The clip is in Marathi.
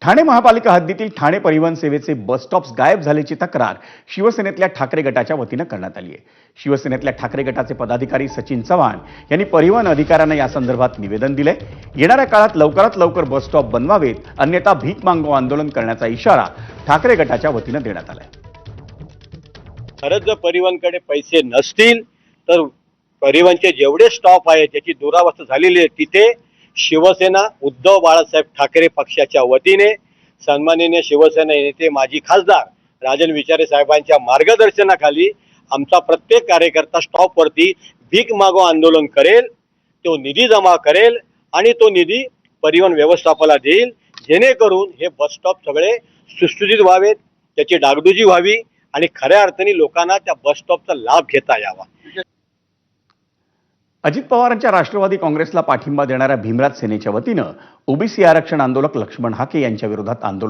ठाणे महापालिका हद्दीतील ठाणे परिवहन सेवेचे बस स्टॉप्स गायब झाल्याची तक्रार शिवसेनेतल्या ठाकरे गटाच्या वतीनं करण्यात आली आहे. शिवसेनेतल्या ठाकरे गटाचे पदाधिकारी सचिन चव्हाण यांनी परिवहन अधिकाऱ्यांना या संदर्भात निवेदन दिले. येणाऱ्या काळात लवकरात लवकर बस स्टॉप बनवावेत, अन्यथा भीक मागो आंदोलन करण्याचा इशारा ठाकरे गटाच्या वतीनं देण्यात आलाय. खरंच जर परिवहनकडे पैसे नसतील तर परिवहनचे जेवढे स्टॉप आहेत त्याची दुरावस्था झालेली आहे, तिथे शिवसेना उद्धव बाळासाहेब ठाकरे पक्षाच्या वतीने सन्माननीय शिवसेना नेते माजी खासदार राजन विचारे साहेबांच्या मार्गदर्शनाखाली आमचा प्रत्येक कार्यकर्ता स्टॉपवरती भीक मागो आंदोलन करेल, तो निधी जमा करेल आणि तो निधी परिवहन व्यवस्थापनाला देईल, जेणेकरून हे बस स्टॉप सगळे सुस्थीत व्हावेत, त्याची डागडुजी व्हावी आणि खऱ्या अर्थाने लोकांना त्या बस स्टॉपचा लाभ घेता यावा. अजित पवारांच्या राष्ट्रवादी काँग्रेसला पाठिंबा देणाऱ्या भीमराज सेनेच्या वतीनं ओबीसी आरक्षण आंदोलक लक्ष्मण हाके यांच्या विरोधात आंदोलन